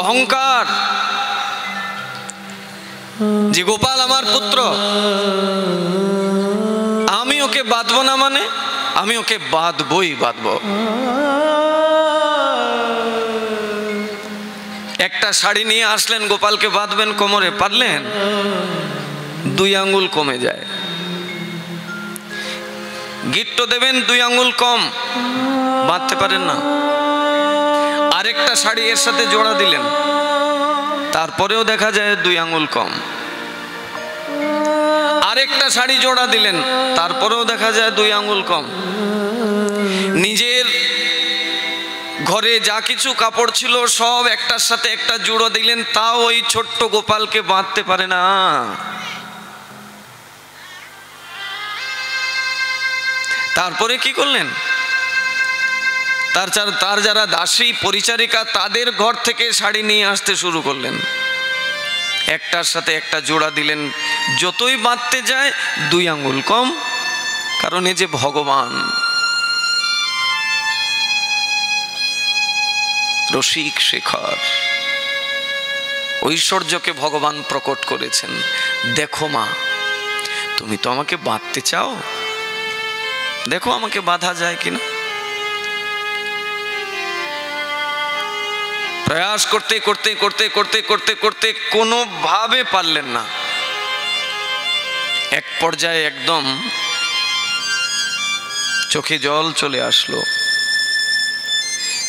অহংকার যে গোপাল আমার পুত্র, আমি ওকে বাঁধবো না, মানে আমি ওকে বাঁধবই বাঁধবো। একটা শাড়ি নিয়ে আসলেন, গোপালকে বাঁধবেন কোমরে, পারলেন? 2 আঙ্গুল কমে যায়। গিট্ট দেবেন, 2 আঙ্গুল কম, বাঁধতে পারেন না। আরেকটা শাড়ি এর সাথে জোড়া দিলেন, তারপরেও দেখা যায় 2 আঙ্গুল কম। আরেকটা শাড়ি জোড়া দিলেন, তারপরেও দেখা যায় 2 আঙ্গুল কম। নিজের ঘরে যা কিছু কাপড় ছিল সব একটার সাথে একটা জুড়ো দিলেন, তাও ওই ছোট্ট গোপালকে বাঁধতে পারে না। তারপরে কি করলেন? তার যারা দাসী পরিচারিকা, তাদের ঘর থেকে শাড়ি নিয়ে আসতে শুরু করলেন, একটার সাথে একটা জোড়া দিলেন। যতই বাঁধতে যায় 2 আঙ্গুল কম, কারণ এই যে ভগবান রসিক শেখর, ঐশ্বর্যকে ভগবান প্রকট করেছেন। দেখো মা, তুমি তো আমাকে বাঁধতে চাও, দেখো আমাকে বাঁধা যায় কিনা। প্রয়াস করতে করতে করতে করতে করতে করতে কোনোভাবে পারলেন না। এক পর্যায়ে একদম চোখে জল চলে আসলো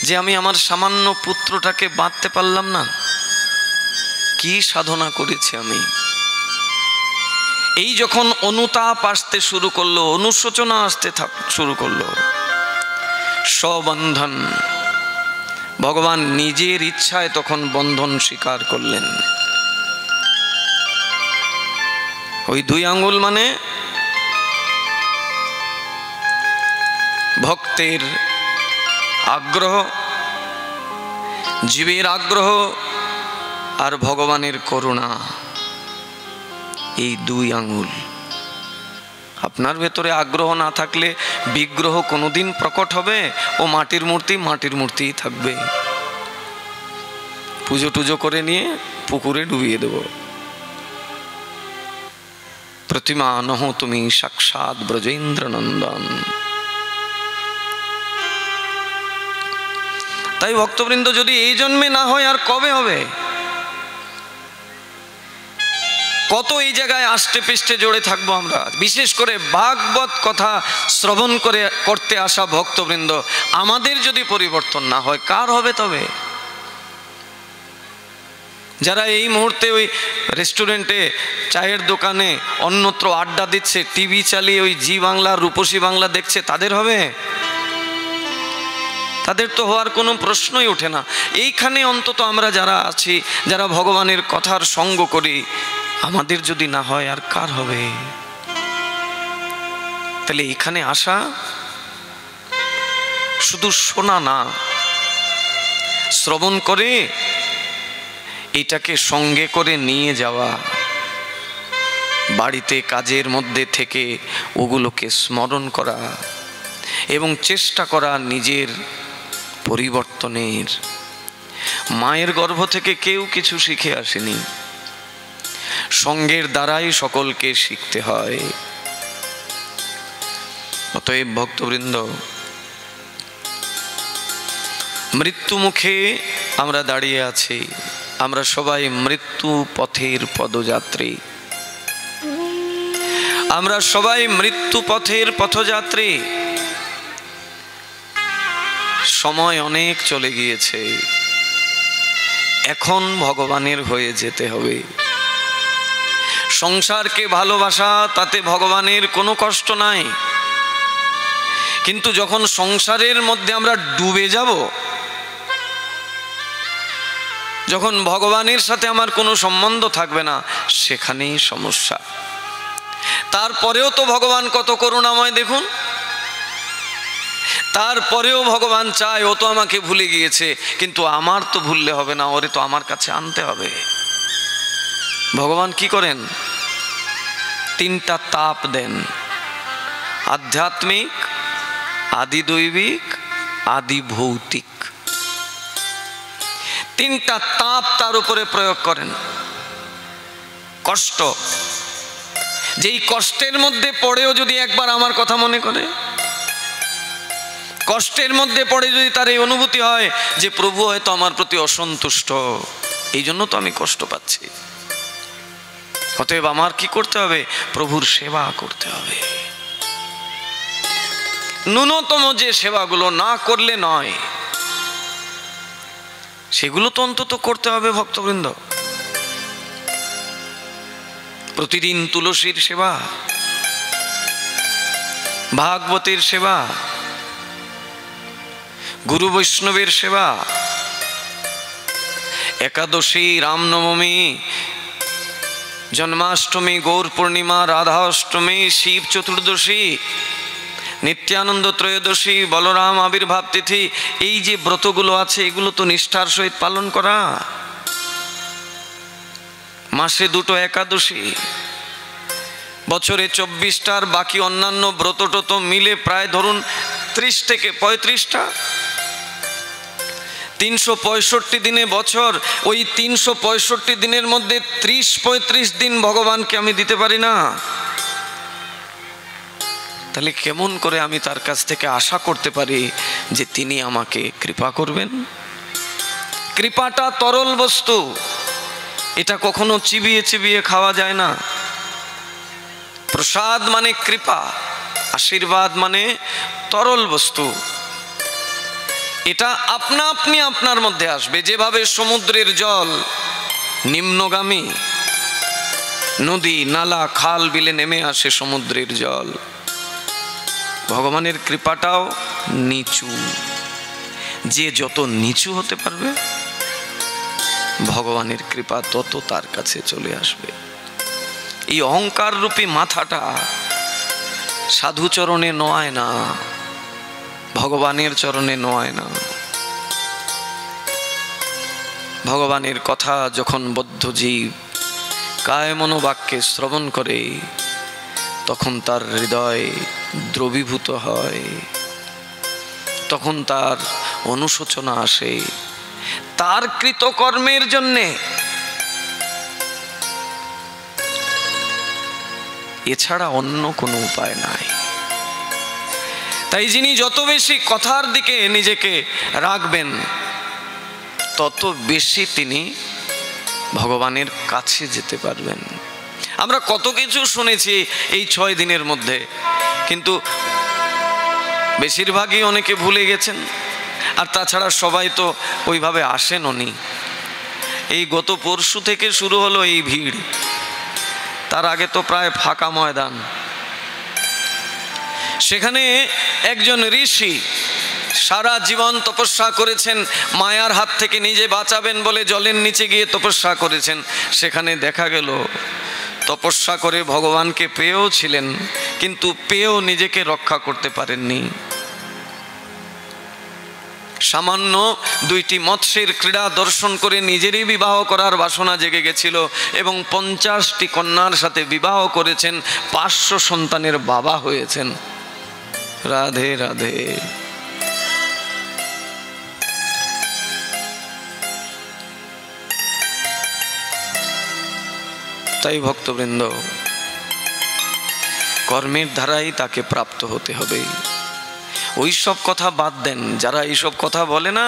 যে আমি আমার সামান্য পুত্রটাকে বাঁধতে পারলাম না, কি সাধনা করেছি আমি। এই যখন অনুতাপ আসতে শুরু করলো, অনুশোচনা আসতে শুরু করলো, স্ববন্ধন, ভগবান নিজের ইচ্ছায় তখন বন্ধন স্বীকার করলেন। ওই 2 আঙ্গুল মানে ভক্তের আগ্রহ, জীবের আগ্রহ আর ভগবানের করুণা, এই 2 আঙ্গুল। আপনার ভেতরে আগ্রহ না থাকলে বিগ্রহ কোনোদিন প্রকট হবে? ও মাটির মূর্তি, মাটির মূর্তিই থাকবে। পুজো টুজো করে নিয়ে পুকুরে ডুবিয়ে দেব। প্রতিমা নহ তুমি সাক্ষাৎ ব্রজেন্দ্র নন্দন। তাই ভক্তবৃন্দ, যদি এই জন্মে না হয় আর কবে হবে? কত এই জায়গায় আষ্টে পৃষ্ঠে জড়ে থাকবো আমরা। বিশেষ করে ভাগবত কথা শ্রবণ করতে আসা ভক্তবৃন্দ, আমাদের যদি পরিবর্তন না হয়, কার হবে তবে? যারা এই মুহূর্তে ওই রেস্টুরেন্টে, চায়ের দোকানে, অন্যত্র আড্ডা দিচ্ছে, টিভি চালিয়ে ওই জি বাংলা, রূপসী বাংলা দেখছে, তাদের হবে? তাদের তো হওয়ার কোনো প্রশ্নই ওঠে না। এইখানে অন্তত আমরা যারা আছি, যারা ভগবানের কথার সঙ্গ করি, আমাদের যদি না হয় আর কার হবে? তাহলে এখানে আসা শুধু শোনা না, শ্রবণ করে এটাকে সঙ্গে করে নিয়ে যাওয়া, বাড়িতে কাজের মধ্যে থেকে ওগুলোকে স্মরণ করা এবং চেষ্টা করা নিজের পরিবর্তনের। মায়ের গর্ভ থেকে কেউ কিছু শিখে আসেনি, সঙ্গের দ্বারাই সকলকে শিখতে হয়। অতএব ভক্তবৃন্দ, মৃত্যু মুখে আমরা দাঁড়িয়ে আছি। আমরা সবাই মৃত্যু পথের পদযাত্রী, আমরা সবাই মৃত্যু পথের পথযাত্রী। সময় অনেক চলে গিয়েছে, এখন ভগবানের হয়ে যেতে হবে। সংসারকে ভালোবাসা, তাতে ভগবানের কোনো কষ্ট নাই, কিন্তু যখন সংসারের মধ্যে আমরা ডুবে যাব, যখন ভগবানের সাথে আমার কোনো সম্বন্ধ থাকবে না, সেখানেই সমস্যা। তারপরেও তো ভগবান কত করুণাময় দেখুন, তারপরেও ভগবান চায়, ও তো আমাকে ভুলে গিয়েছে, কিন্তু আমার তো ভুললে হবে না, ওরে তো আমার কাছে আনতে হবে। ভগবান কি করেন? 3টা তাপ দেন, আধ্যাত্মিক, আদি দৈবিক, আদি ভৌতিক। তিনটা তাপ তার উপরে প্রয়োগ করেন। কষ্ট, যেই কষ্টের মধ্যে পড়েও যদি একবার আমার কথা মনে করে, কষ্টের মধ্যে পড়ে যদি তার এই অনুভূতি হয় যে প্রভু হয়তো আমার প্রতি অসন্তুষ্ট, এই জন্য তো আমি কষ্ট পাচ্ছি, অতএব আমার কি করতে হবে? প্রভুর সেবা করতে হবে। ন্যূনতম যে সেবাগুলো না করলে নয়, সেগুলো তো অন্তত করতে হবে ভক্তবৃন্দ। প্রতিদিন তুলসীর সেবা, ভাগবতের সেবা, গুরু বৈষ্ণবের সেবা, একাদশী, রামনবমী, জন্মাষ্টমী, গৌর পূর্ণিমা, রাধা অষ্টমী, শিব চতুর্দশী, নিত্যানন্দ ত্রয়োদশী, বলরাম আবির্ভাব তিথি, এই যে ব্রতগুলো আছে এগুলো তো নিষ্ঠার সহিত পালন করা। মাসে 2টো একাদশী, বছরে 24টার বাকি অন্যান্য ব্রত টত মিলে প্রায় ধরুন 30 থেকে 35টা, 365 দিনে বছর। ওই 365 দিনের মধ্যে 30-35 দিন ভগবানকে আমি দিতে পারি না, তাহলে কেমন করে আমি তার কাছ থেকে আশা করতে পারি যে তিনি আমাকে কৃপা করবেন? কৃপাটা তরল বস্তু, এটা কখনো চিবিয়ে চিবিয়ে খাওয়া যায় না। প্রসাদ মানে কৃপা, আশীর্বাদ মানে তরল বস্তু। এটা আপনা আপনি আপনার মধ্যে আসবে। যেভাবে সমুদ্রের জল নিম্নগামী, নদী নালা খাল বিলে নেমে আসে সমুদ্রের জল, ভগবানের কৃপাটাও নিচু। যে যত নিচু হতে পারবে ভগবানের কৃপা তত তার কাছে চলে আসবে। এই অহংকার রূপী মাথাটা সাধু চরণে নোয়ায় না, ভগবানের চরণে নোয়ায় না। ভগবানের কথা যখন বদ্ধ জীব কায় মনোবাক্যে শ্রবণ করে, তখন তার হৃদয় দ্রবীভূত হয়, তখন তার অনুশোচনা আসে তার কৃতকর্মের জন্যে। এছাড়া অন্য কোনো উপায় নাই। তাই যিনি যত বেশি কথার দিকে নিজেকে রাখবেন, তত বেশি তিনি ভগবানের কাছে যেতে পারবেন। আমরা কত কিছু শুনেছি এই 6 দিনের মধ্যে, কিন্তু বেশিরভাগই অনেকে ভুলে গেছেন। আর তাছাড়া সবাই তো ওইভাবে আসেনও নি। এই গত পরশু থেকে শুরু হলো এই ভিড়, তার আগে তো প্রায় ফাঁকা ময়দান। সেখানে একজন ঋষি সারা জীবন তপস্যা করেছেন, মায়ার হাত থেকে নিজে বাঁচাবেন বলে জলের নিচে গিয়ে তপস্যা করেছেন। সেখানে দেখা গেল তপস্যা করে ভগবানকে পেয়েও ছিলেন, কিন্তু পেয়েও নিজেকে রক্ষা করতে পারেননি। সামান্য 2টি মৎস্যের ক্রীড়া দর্শন করে নিজেরই বিবাহ করার বাসনা জেগে গেছিল এবং 50টি কন্যার সাথে বিবাহ করেছেন, 500 সন্তানের বাবা হয়েছেন। রাধে রাধে। তাই ভক্তবৃন্দ, কর্মের দ্বারাই তাকে প্রাপ্ত হতে হবে। ওই সব কথা বাদ দেন। যারা এইসব কথা বলে না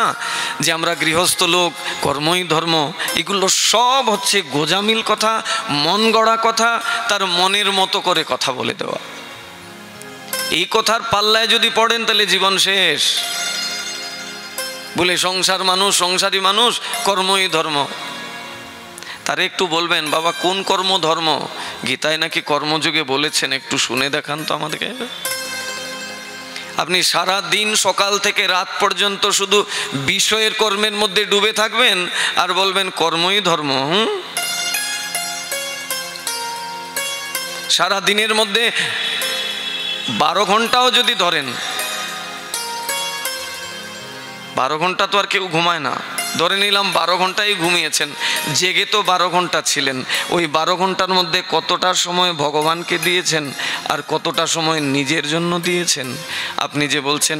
যে আমরা গৃহস্থ লোক, কর্মই ধর্ম, এগুলো সব হচ্ছে গোজামিল কথা, মন গড়া কথা, তার মনের মতো করে কথা বলে দেওয়া। এই কথার পাল্লায় যদি পড়েন তাহলে জীবন শেষ। বলে সংসার মানুষ, সংসারী মানুষ, কর্মই ধর্ম। তারে একটু বলবেন, বাবা কোন কর্ম ধর্ম? গীতায় নাকি কর্মযুগে বলেছেন, একটু শুনে দেখান তো আমাদেরকে। আপনি সারা দিন সকাল থেকে রাত পর্যন্ত শুধু বিষয়ের কর্মের মধ্যে ডুবে থাকবেন আর বলবেন কর্মই ধর্ম। সারা দিনের মধ্যে 12 ঘন্টাও যদি ধরেন, 12 ঘন্টা তো আর কেউ ঘুমায় না, ধরে নিলাম 12 ঘন্টাই ঘুমিয়েছেন, জেগে তো 12 ঘন্টা ছিলেন। ওই 12 ঘন্টার মধ্যে কতটা সময় ভগবানকে দিয়েছেন আর কতটা সময় নিজের জন্য দিয়েছেন? আপনি যে বলছেন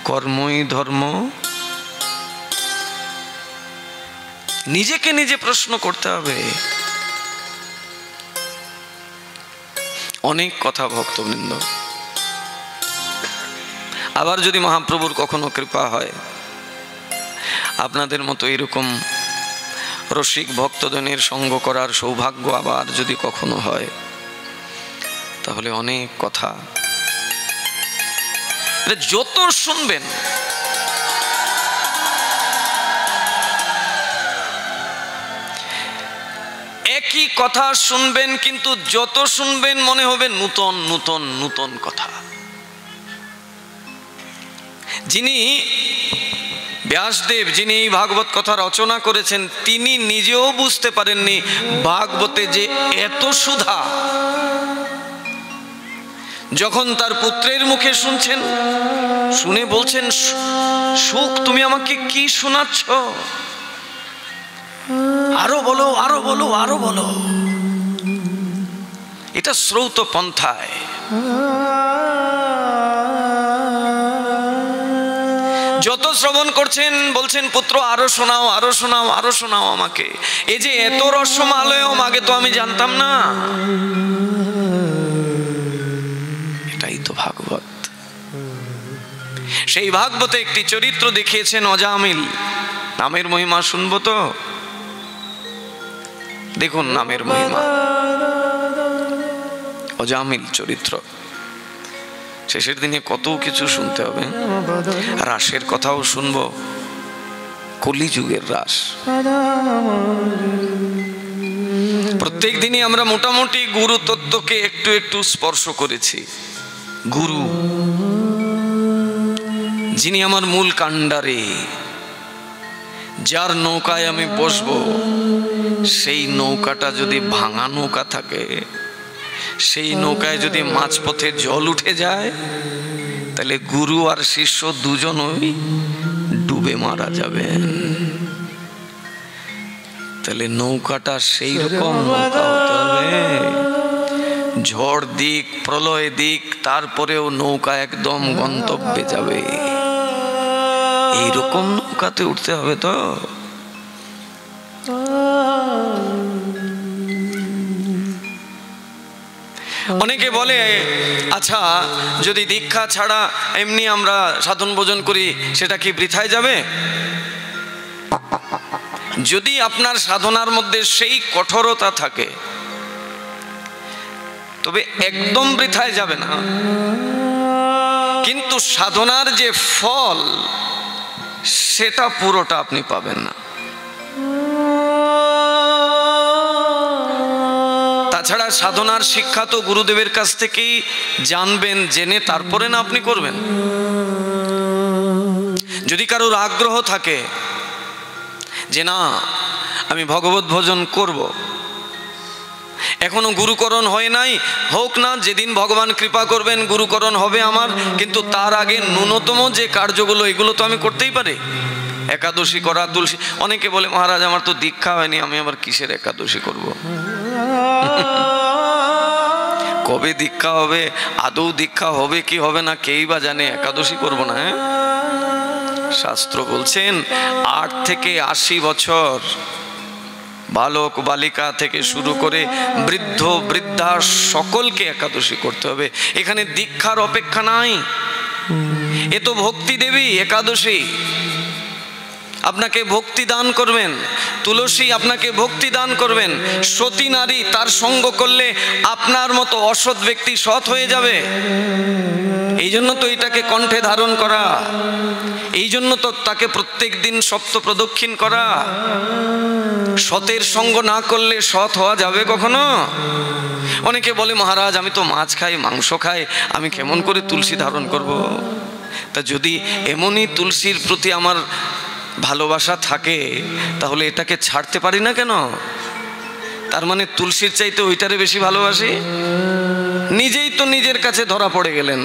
কর্মই ধর্ম, নিজেকে নিজে প্রশ্ন করতে হবে। অনেক কথা ভক্তবৃন্দ। আবার যদি মহাপ্রভুর কখনো কৃপা হয়, আপনাদের মতো এরকম রসিক ভক্তজনের সঙ্গ করার সৌভাগ্য আবার যদি কখনো হয়, তাহলে অনেক কথা যত শুনবেন একই কথা শুনবেন, কিন্তু যত শুনবেন মনে হবে নূতন নূতন নূতন কথা। যিনি ব্যাসদেব, যিনি এই ভাগবত কথা রচনা করেছেন, তিনি নিজেও বুঝতে পারেননি ভাগবতে যে এত সুধা। যখন তার পুত্রের মুখে শুনছেন, শুনে বলছেন, সুখ তুমি আমাকে কি শোনাচ্ছ, আরো বলো আরো বলো আরো বলো। এটা শ্রৌত পন্থায়। যত শ্রবণ করছেন বলছেন, পুত্র আরো শোনাও আরো শোনাও আরো শোনাও আমাকে। এই যে এত রসমালয়ম, আগে তো আমি জানতাম না। এটাই তো ভাগবত। সেই ভাগবতে একটি চরিত্র দেখিয়েছেন অজামিল। নামের মহিমা শুনবো তো? দেখুন নামের মহিমা। অজামিল চরিত্র। শেষের দিনে কত কিছু শুনতে হবে। রাসের কথাও শুনবো, কলিযুগের রাস। প্রত্যেক দিনই আমরা মোটামুটি গুরু তত্ত্বকে একটু একটু স্পর্শ করেছি। গুরু, যিনি আমার মূল কাণ্ডারে, যার নৌকায় আমি বসবো, সেই নৌকাটা যদি ভাঙা নৌকা থাকে, সেই নৌকায় যদি মাঝপথে জল উঠে যায়, তাহলে গুরু আর শিষ্য দুজনই ডুবে মারা যাবে। তাহলে নৌকাটা সেই রকম নৌকা হতে হবে, ঝড় দিক প্রলয় দিক তারপরেও নৌকা একদম গন্তব্যে যাবে। এইরকম নৌকাতে উঠতে হবে তো। অনেকে বলে, আচ্ছা যদি দীক্ষা ছাড়া এমনি আমরা সাধন ভোজন করি, সেটা কি বৃথায় যাবে? যদি আপনার সাধনার মধ্যে সেই কঠোরতা থাকে, তবে একদম বৃথায় যাবে না। কিন্তু সাধনার যে ফল, সেটা পুরোটা আপনি পাবেন না। তাছাড়া সাধনার শিক্ষা তো গুরুদেবের কাছ থেকেই জানবেন, জেনে তারপরে না আপনি করবেন। যদি কারোর আগ্রহ থাকে যে না আমি ভগবত ভজন করব, এখনো গুরুকরণ হয় নাই, হোক না, যেদিন ভগবান কৃপা করবেন গুরুকরণ হবে আমার, কিন্তু তার আগে ন্যূনতম যে কার্যগুলো, এগুলো তো আমি করতেই পারি। একাদশী করা, তুলসী। অনেকে বলে, মহারাজ আমার তো দীক্ষা হয়নি, আমি আবার কিসের একাদশী করব? কবে দীক্ষা হবে, আদৌ দীক্ষা হবে কি হবে না কেই বা জানে, একাদশী করব না। শাস্ত্র বলছেন 8 থেকে 80 বছর বালক বালিকা থেকে শুরু করে বৃদ্ধ বৃদ্ধা সকলকে একাদশী করতে হবে। এখানে দীক্ষার অপেক্ষা নাই। এ তো ভক্তি দেবী একাদশী, আপনাকে ভক্তি দান করবেন। তুলসী আপনাকে ভক্তি দান করবেন। সতী নারী, তার সঙ্গ করলে আপনার মতো অসৎ ব্যক্তি সৎ হয়ে যাবে। এই জন্য তো এটাকে কণ্ঠে ধারণ করা, এই জন্য তো তাকে প্রত্যেক দিন সপ্ত প্রদক্ষিণ করা। সতের সঙ্গ না করলে সৎ হওয়া যাবে কখনো? অনেকে বলে, মহারাজ আমি তো মাছ খাই, মাংস খাই, আমি কেমন করে তুলসী ধারণ করব? তা যদি এমনই তুলসীর প্রতি আমার ভালোবাসা থাকে, তাহলে এটাকে ছাড়তে পারি না কেন? তার মানে তুলসীর চাইতে ওইটারে বেশি ভালোবাসি? নিজেই তো নিজের কাছে ধরা পড়ে গেলেন।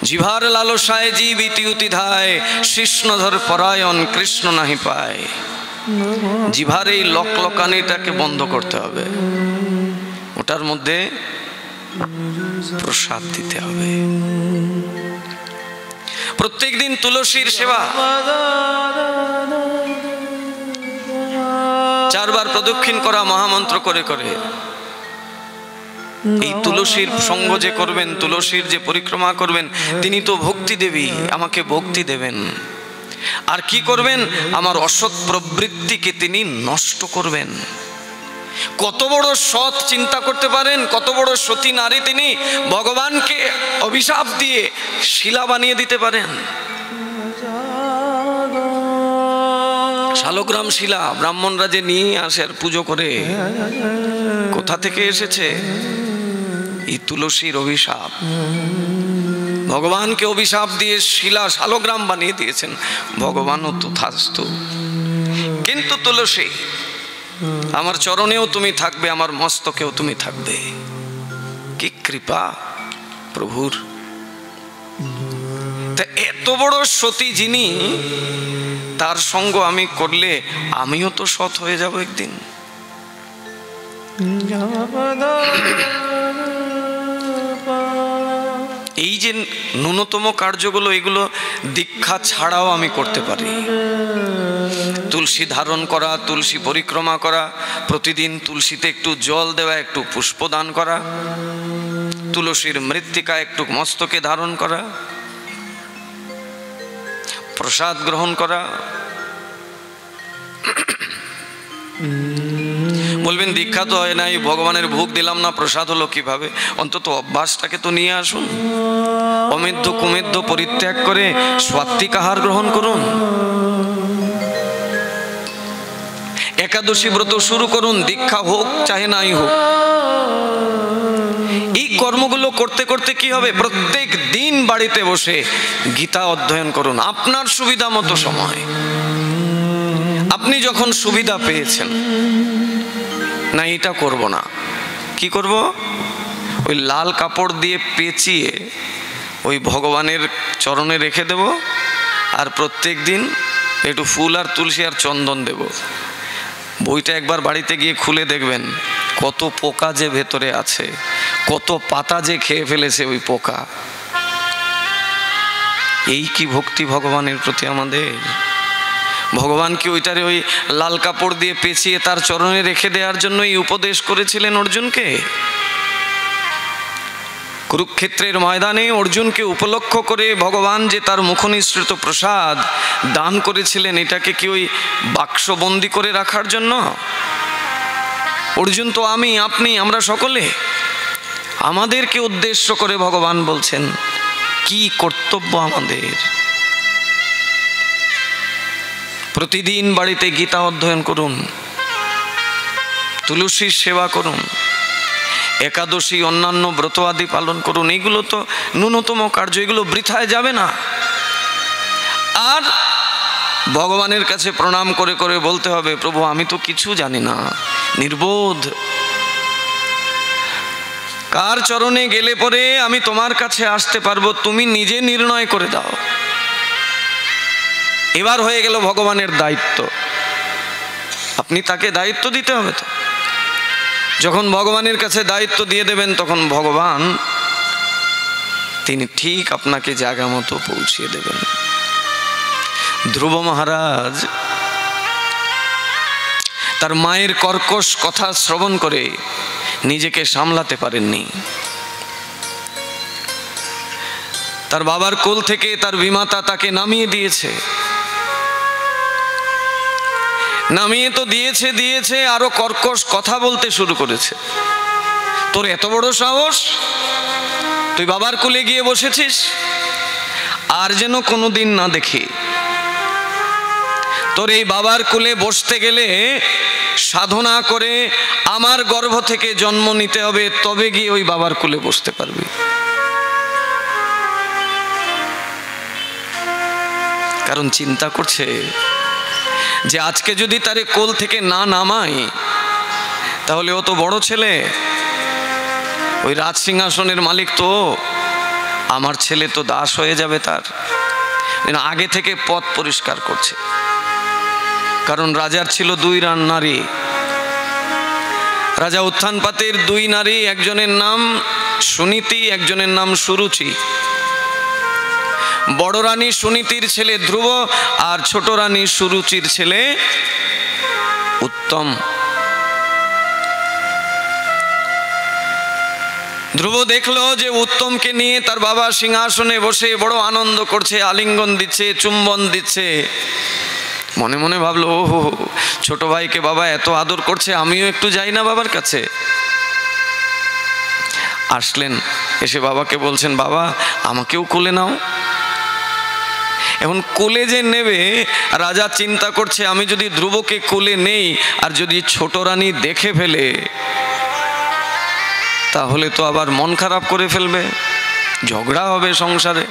জিভার লালসায় জীব ইতিউতি ধায়, কৃষ্ণধর পরায়ণ কৃষ্ণ নাহি পায়। জিভার এই লকলকানিটাকে বন্ধ করতে হবে, ওটার মধ্যে প্রসাদ দিতে হবে। প্রত্যেক দিন তুলসীর সেবা, 4 বার প্রদক্ষিণ করা মহামন্ত্র করে করে। এই তুলসীর সঙ্গ যে করবেন, তুলসীর যে পরিক্রমা করবেন, তিনি তো ভক্তি দেবী, আমাকে ভক্তি দেবেন। আর কি করবেন? আমার অসৎ প্রবৃত্তিকে তিনি নষ্ট করবেন। কত বড় সৎ চিন্তা করতে পারেন, কত বড় সতী নারী তিনি, ভগবানকে অভিশাপ দিয়ে শিলা বানিয়ে দিতে পারেন। শালগ্রাম শিলা ব্রাহ্মণরা যে নিয়ে আসে আর পুজো করে, কোথা থেকে এসেছে? এই তুলসীর অভিশাপ। ভগবানকে অভিশাপ দিয়ে শিলা শালগ্রাম বানিয়ে দিয়েছেন, ভগবানও তথাস্তু। কিন্তু তুলসী, আমার চরণেও তুমি থাকবে, আমার মস্তকেও তুমি থাকবে। কি কৃপা প্রভুর! তা এত বড় সতী যিনি, তার সঙ্গ আমি করলে আমিও তো সৎ হয়ে যাব একদিন। এই যে ন্যূনতম কার্যগুলো, এগুলো দীক্ষা ছাড়াও আমি করতে পারি। তুলসী ধারণ করা, তুলসী পরিক্রমা করা, প্রতিদিন তুলসীতে একটু জল দেওয়া, একটু পুষ্পদান করা, তুলসীর মৃত্তিকা একটু মস্তকে ধারণ করা, প্রসাদ গ্রহণ করা। বলবেন দীক্ষা তো হয় নাই, ভগবানের ভোগ দিলাম না, প্রসাদ হলো কিভাবে? অন্তত অভ্যাসটাকে তো নিয়ে আসুন। অমেধ্য কুমেধ্য পরিত্যাগ করে সাত্ত্বিক আহার গ্রহণ করুন। একাদশী ব্রত শুরু করুন, দীক্ষা হোক চাহে নাই হোক। এই কর্মগুলো করতে করতে কি হবে? প্রত্যেক দিন বাড়িতে বসে গীতা অধ্যয়ন করুন, আপনার সুবিধা মতো সময়। আপনি যখন সুবিধা পেয়েছেন, না এটা করব না, কি করব? ওই লাল কাপড় দিয়ে পেঁচিয়ে ওই ভগবানের চরণে রেখে দেব, আর প্রত্যেক দিন একটু ফুল আর তুলসী আর চন্দন দেব। বইটা একবার বাড়িতে গিয়ে খুলে দেখবেন কত পোকা যে ভেতরে আছে, কত পাতা যে খেয়ে ফেলেছে ওই পোকা। এই কি ভক্তি ভগবানের প্রতি আমাদের? ভগবান কি ওইটারে ওই লাল কাপড় দিয়ে পেঁচিয়ে তার চরণে রেখে দেওয়ার জন্য এই উপদেশ করেছিলেন অর্জুনকে? কুরুক্ষেত্রের ময়দানে অর্জুনকে উপলক্ষ করে ভগবান যে তার মুখনিসৃত প্রসাদ দান করেছিলেন, এটাকে কি ওই বাক্সবন্দি করে রাখার জন্য? অর্জুন তো আমি, আপনি, আমরা সকলে। আমাদেরকে উদ্দেশ্য করে ভগবান বলছেন কি কর্তব্য আমাদের। প্রতিদিন বাড়িতে গীতা অধ্যয়ন করুন, তুলসীর সেবা করুন, একাদশী অন্যান্য ব্রত আদি পালন করুন। এগুলো তো ন্যূনতম কার্য, এগুলো বৃথায় যাবে না। আর ভগবানের কাছে প্রণাম করে করে বলতে হবে, প্রভু আমি তো কিছু জানি না, নির্বোধ। কার চরণে গেলে পরে আমি তোমার কাছে আসতে পারবো, তুমি নিজে নির্ণয় করে দাও। এবার হয়ে গেল ভগবানের দায়িত্ব, আপনি তাকে দায়িত্ব দিতে হবে। তো যখন ভগবানের কাছে দায়িত্ব দিয়ে দেবেন, তখন ভগবান তিনি ঠিক আপনাকে জায়গা মতো পৌঁছিয়ে দেবেন। ধ্রুব মহারাজ তার মায়ের কর্কশ কথা শ্রবণ করে নিজেকে সামলাতে পারেননি। তার বাবার কোল থেকে তার বিমাতা তাকে নামিয়ে দিয়েছে, নামিয়ে তো দিয়েছে, আরো কর্কশ কথা বলতে শুরু করেছে। তোর এত বড় সাহস, তুই বাবার কোলে গিয়ে বসেছিস, আর যেন কোনোদিন না দেখি। তোর এই বাবার কোলে বসতে গেলে সাধনা করে আমার গর্ভ থেকে জন্ম নিতে হবে, তবে গিয়ে ওই বাবার কোলে বসতে পারবি। কারণ চিন্তা করছে যে আজকে যদি তারে কোল থেকে না নামাই, তাহলে ও তো বড় ছেলে, ওই রাজ সিংহাসনের মালিক তো, আমার ছেলে তো দাস হয়ে যাবে তার। আগে থেকে পথ পরিষ্কার করছে। কারণ রাজার ছিল 2 নারী, রাজা উত্থানপাতের 2 নারী, একজনের নাম সুনীতি, একজনের নাম সুরুচি। বড় রানী সুনীতির ছেলে ধ্রুব আর ছোট রানী সুরুচির ছেলে উত্তম। ধ্রুব দেখলো যে উত্তমকে নিয়ে তার বাবা সিংহাসনে বসে বড় আনন্দ করছে, আলিঙ্গন দিচ্ছে, চুম্বন দিচ্ছে। মনে মনে ভাবলো, ওহো, ছোট ভাইকে বাবা এত আদর করছে, আমিও একটু যাই না বাবার কাছে। আসলেন, এসে বাবাকে বলছেন, বাবা আমাকেও কোলে নাও। এখন কোলে যে নেবে, রাজা চিন্তা করছে আমি যদি ধ্রুবকে কোলে নেই আর যদি ছোট রানী দেখে ফেলে তাহলে তো আবার মন খারাপ করে ফেলবে, ঝগড়া হবে সংসারে।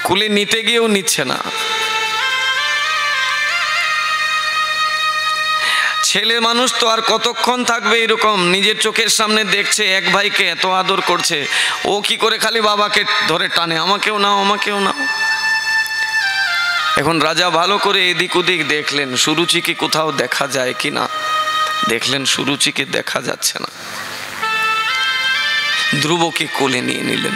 কোলে নিতে গিয়েও নিচ্ছে না। ছেলে মানুষ তো আর কতক্ষণ থাকবে এরকম, নিজের চোখের সামনে দেখছে এক ভাইকে এত আদর করছে, ও কি করে খালি বাবাকে ধরে টানে, আমাকেও নাও আমাকেও নাও। এখন রাজা ভালো করে এদিক ওদিক দেখলেন সুরুচিকে কোথাও দেখা যায় কিনা। দেখলেন সুরুচিকে দেখা যাচ্ছে না। ধ্রুবকে কোলে নিয়ে নিলেন।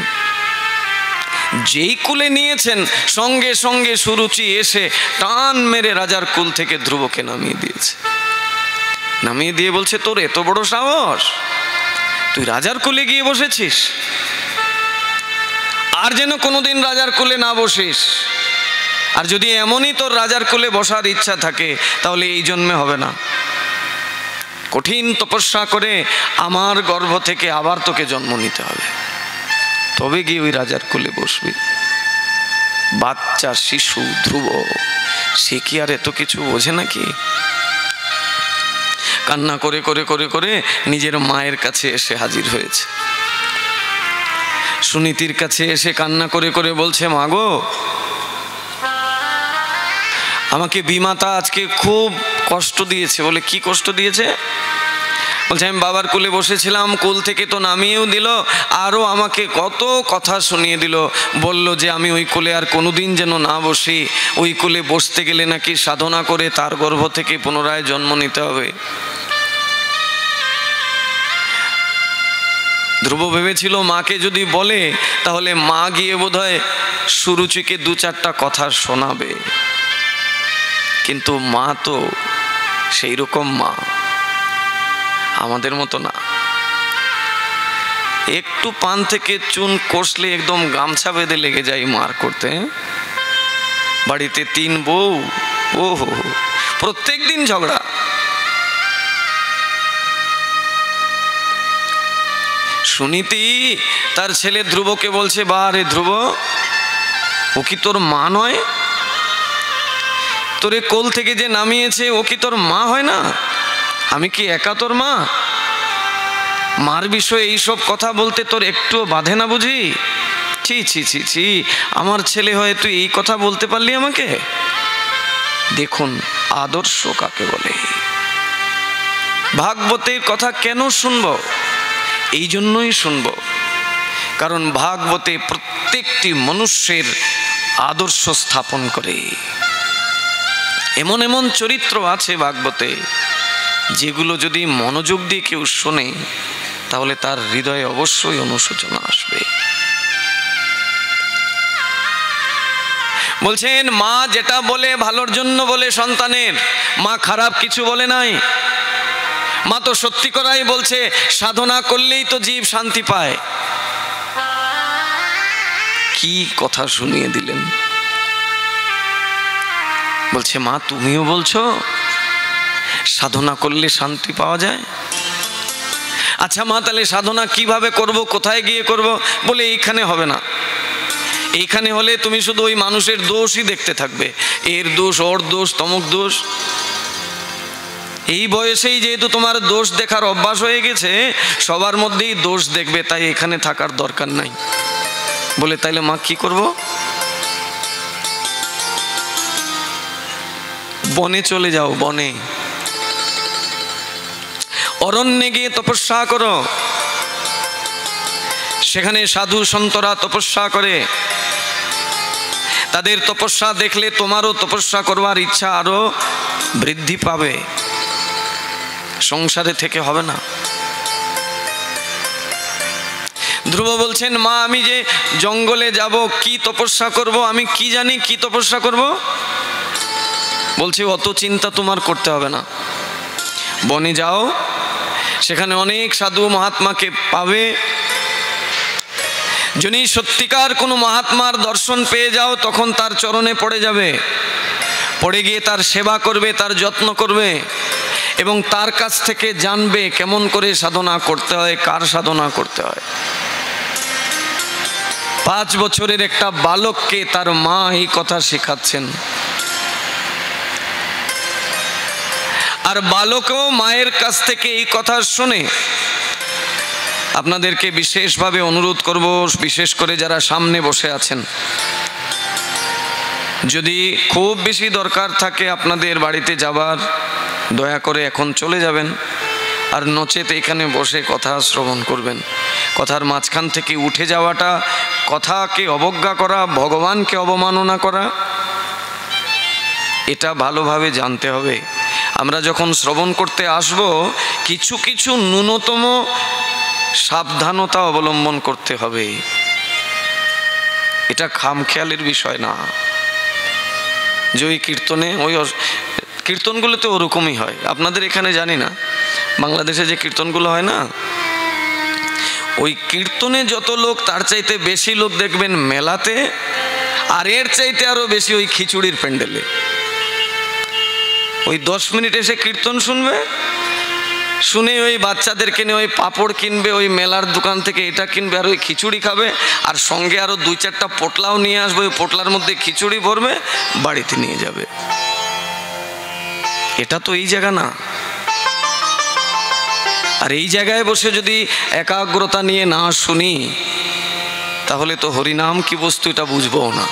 যেই কোলে নিয়েছেন সঙ্গে সঙ্গে সুরুচি এসে টান মেরে রাজার কোল থেকে ধ্রুবকে নামিয়ে দিয়েছে। নামিয়ে দিয়ে বলছে, তোর এত বড় সাহস, তুই রাজার কোলে গিয়ে বসেছিস, আর যেন কোনোদিন রাজার কোলে না বসিস। আর যদি এমনই তোর রাজার কোলে বসার ইচ্ছা থাকে তাহলে এই জন্মে হবে না, কঠিন তপস্যা করে আমার গর্ভ থেকে আবার তোকে জন্ম নিতে হবে, তবে গিয়ে ওই রাজার কোলে বসবি। বাচ্চা শিশু ধ্রুব, সে কি আর এত কিছু বোঝে নাকি? কান্না করে করে করে করে নিজের মায়ের কাছে এসে হাজির হয়েছে। সুনীতির কাছে এসে কান্না করে করে বলছে, মা গো, আমাকে বিমাতা আজকে খুব কষ্ট দিয়েছে। বলে, কি কষ্ট দিয়েছে? বলছে, আমি বাবার কোলে বসেছিলাম, কোল থেকে তো নামিয়েও দিল, আরও আমাকে কত কথা শুনিয়ে দিল। বলল যে আমি ওই কোলে আর কোনোদিন যেন না বসি, ওই কোলে বসতে গেলে নাকি সাধনা করে তার গর্ভ থেকে পুনরায় জন্ম নিতে হবে। ধ্রুব ভেবেছিল মাকে যদি বলে তাহলে মা গিয়ে বোধহয় সুরুচিকে দু চারটা কথা শোনাবে, কিন্তু মা তো সেই রকম মা, আমাদের মতো না। একটু পান থেকে চুন কষলে একদম গামছা বেঁধে লেগে যায় মার করতে। বাড়িতে 3 বউ, ওহো, প্রত্যেক দিন ঝগড়া। সুনীতি তার ছেলে ধ্রুবকে বলছে, বা রে ধ্রুব, ও কি তোর মা নয়? তোরে কোল থেকে যে নামিয়েছে ও কি তোর মা হয় না? আমি কি একা তোর মা? মার বিষয়ে এইসব কথা বলতে তোর একটুও বাধে না বুঝি? ছি ছি ছি ছি, আমার ছেলে হয়ে তুই এই কথা বলতে পারলি আমাকে? দেখুন আদর্শ কাকে বলে। ভাগবতের কথা কেন শুনব? এই জন্যই শুনব, কারণ ভাগবতে প্রত্যেকটি মনুষ্যের আদর্শ স্থাপন করে। এমন এমন চরিত্র আছে ভাগবতে যেগুলো যদি মনোযোগ দিয়ে কেউ শোনে তাহলে তার হৃদয়ে অবশ্যই অনুশোচনা আসবে। বলছেন, মা যেটা বলে ভালোর জন্য বলে সন্তানের, মা খারাপ কিছু বলে নাই। মা তো সত্যি করাই বলছে, সাধনা করলেই তো জীব শান্তি পায়। কি কথা শুনিয়ে দিলেন। বলছে, মা তুমিও বলছো সাধনা করলে শান্তি পাওয়া যায়? আচ্ছা মা, তাহলে সাধনা কিভাবে করব, কোথায় গিয়ে করব? বলে, এইখানে হবে না। এইখানে হলে তুমি শুধু ওই মানুষের দোষই দেখতে থাকবে, এর দোষ, ওর দোষ, তমুক দোষ। এই বয়সেই যেহেতু তোমার দোষ দেখার অভ্যাস হয়ে গেছে, সবার মধ্যেই দোষ দেখবে, তাই এখানে থাকার দরকার নাই। বলে, তাইলে মা কি করব? বনে চলে যাও, বনে, অরণ্যে গিয়ে তপস্যা করো। সেখানে সাধু সন্তরা তপস্যা করে, তাদের তপস্যা দেখলে তোমারও তপস্যা করবার ইচ্ছা আরো বৃদ্ধি পাবে। সংসারে থেকে হবে না। ধ্রুব বলছেন, মা আমি যে জঙ্গলে যাব, কি তপস্যা করব, আমি কি জানি কি তপস্যা করব? বলছে অত চিন্তা তোমার করতে হবে না, বনে যাও, সেখানে অনেক সাধু মহাত্মাকে পাবে। যদি সত্যিকার কোনো মহাত্মার দর্শন পেয়ে যাও, তখন তার চরণে পড়ে যাবে, পড়ে গিয়ে তার সেবা করবে, তার যত্ন করবে, এবং তার কাছ থেকে জানবে কেমন করে সাধনা করতে হয়, কার সাধনা করতে হয়। 5 বছরের একটা বালককে তার মা এই কথা শেখাচ্ছেন, আর বালকও মায়ের কাছ থেকে এই কথা শুনে। আপনাদেরকে বিশেষভাবে অনুরোধ করব, বিশেষ করে যারা সামনে বসে আছেন, যদি খুব বেশি দরকার থাকে আপনাদের বাড়িতে যাবার, দয়া করে এখন চলে যাবেন, আর নচেত এখানে বসে কথা শ্রবণ করবেন। কথার মাঝখান থেকে উঠে যাওয়াটা কথাকে অবজ্ঞা করা, ভগবানকে অবমাননা করা, এটা ভালোভাবে জানতে হবে। আমরা যখন শ্রবণ করতে আসব, কিছু কিছু ন্যূনতম সাবধানতা অবলম্বন করতে হবে। এটা খামখেয়ালের বিষয় না যে ওই কীর্তনে, ওই কীর্তনগুলোতে ওরকমই হয়। আপনাদের এখানে জানি না, বাংলাদেশে যে কীর্তনগুলো হয় না, ওই কীর্তনে যত লোক তার চাইতে বেশি লোক দেখবেন মেলাতে, আর এর চাইতে আরো বেশি ওই খিচুড়ির প্যান্ডেলে। ওই 10 মিনিট এসে কীর্তন শুনবে, শুনে ওই বাচ্চাদেরকে নিয়ে ওই পাঁপড় কিনবে, ওই মেলার দোকান থেকে এটা কিনবে, আর ওই খিচুড়ি খাবে, আর সঙ্গে আরো 2-4টা পোটলাও নিয়ে আসবে, ওই পোটলার মধ্যে খিচুড়ি ভরবে, বাড়িতে নিয়ে যাবে। এটা তো এই জায়গা না। আর এই জায়গায় বসে যদি একাগ্রতা নিয়ে না শুনি, তাহলে তো হরিনাম কি বস্তু এটা বুঝবো না।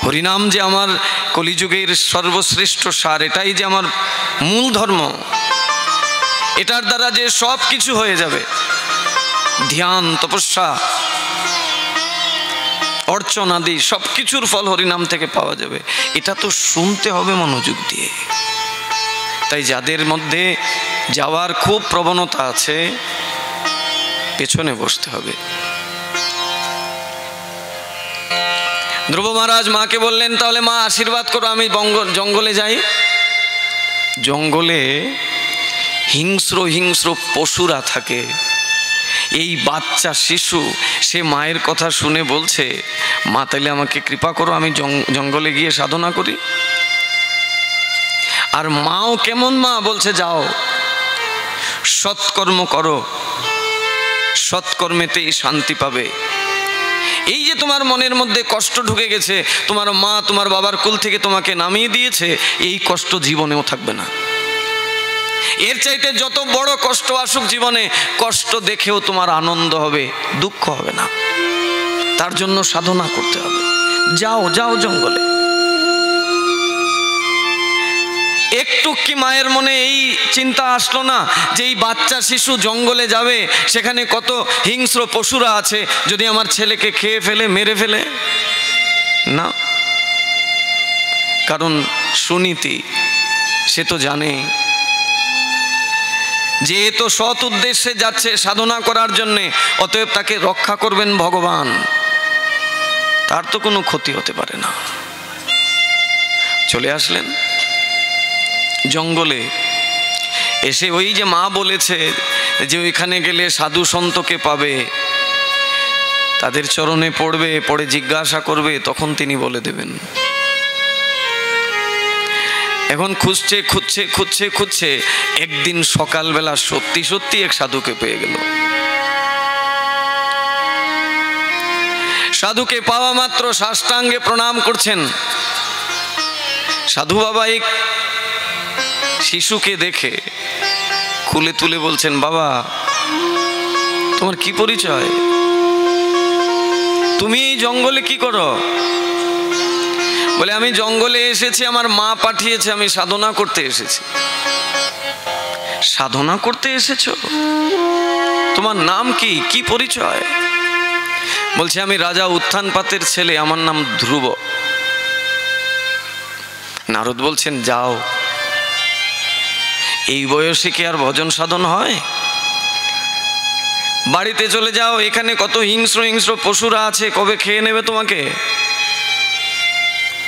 হরিনাম যে আমার কলিযুগের সর্বশ্রেষ্ঠ সার, এটাই যে আমার মূল ধর্ম, এটার দ্বারা যে সব কিছু হয়ে যাবে, ধ্যান, তপস্যা, অর্চন আদি সব কিছুর ফল হরিনাম থেকে পাওয়া যাবে, এটা তো শুনতে হবে মনোযোগ দিয়ে। তাই যাদের মধ্যে যাওয়ার খুব প্রবণতা আছে, পেছনে বসতে হবে। ধ্রুব মহারাজ মাকে বললেন, তাহলে মা আশীর্বাদ করো, আমি জঙ্গলে যাই। জঙ্গলে হিংস্র হিংস্র পশুরা থাকে। এই বাচ্চা শিশু সে মায়ের কথা শুনে বলছে, মা তাইলে আমাকে কৃপা করো, আমি জঙ্গলে গিয়ে সাধনা করি। আর মাও কেমন মা, বলছে যাও সৎকর্ম করো, সৎকর্মেতেই শান্তি পাবে। এই যে তোমার মনের মধ্যে কষ্ট ঢুকে গেছে, তোমার মা তোমার বাবার কুল থেকে তোমাকে নামিয়ে দিয়েছে, এই কষ্ট জীবনেও থাকবে না। এর চাইতে যত বড় কষ্ট আসুক জীবনে, কষ্ট দেখেও তোমার আনন্দ হবে, দুঃখ হবে না। তার জন্য সাধনা করতে হবে। যাও যাও জঙ্গলে। একটু কি মায়ের মনে এই চিন্তা আসলো না যে এই বাচ্চা শিশু জঙ্গলে যাবে, সেখানে কত হিংস্র পশুরা আছে, যদি আমার ছেলেকে খেয়ে ফেলে, মেরে ফেলে? না, কারণ সুনীতি সে তো জানে যে এ তো সৎ উদ্দেশ্যে যাচ্ছে সাধনা করার জন্যে, অতএব তাকে রক্ষা করবেন ভগবান, তার তো কোনো ক্ষতি হতে পারে না। চলে আসলেন জঙ্গলে। এসে ওই যে মা বলেছে যে ওইখানে গেলে সাধু সন্তকে পাবে, তাদের চরণে পড়বে, পড়ে জিজ্ঞাসা করবে, তখন তিনি বলে দেবেন। এখন খুঁজছে খুঁজছে খুঁজছে খুঁজছে, একদিন সকালবেলা সত্যি সত্যি এক সাধুকে পেয়ে গেল। সাধুকে পাওয়া মাত্র সাষ্টাঙ্গে প্রণাম করছেন। সাধু বাবা এক শিশুকে দেখে খুলে তুলে বলছেন, বাবা তোমার কি পরিচয়? তুমি এই জঙ্গলে কি করো? বলে, আমি জঙ্গলে এসেছি, আমার মা পাঠিয়েছে, আমি সাধনা করতে এসেছি। সাধনা করতে এসেছো? তোমার নাম কি, কি পরিচয়? বলছে, আমি রাজা উত্থানপাতের ছেলে, আমার নাম ধ্রুব। নারদ বলছেন, যাও, এই বয়সে কি আর ভজন সাধন হয়? বাড়িতে চলে যাও, এখানে কত হিংস্র হিংস্র পশুরা আছে, কবে খেয়ে নেবে তোমাকে।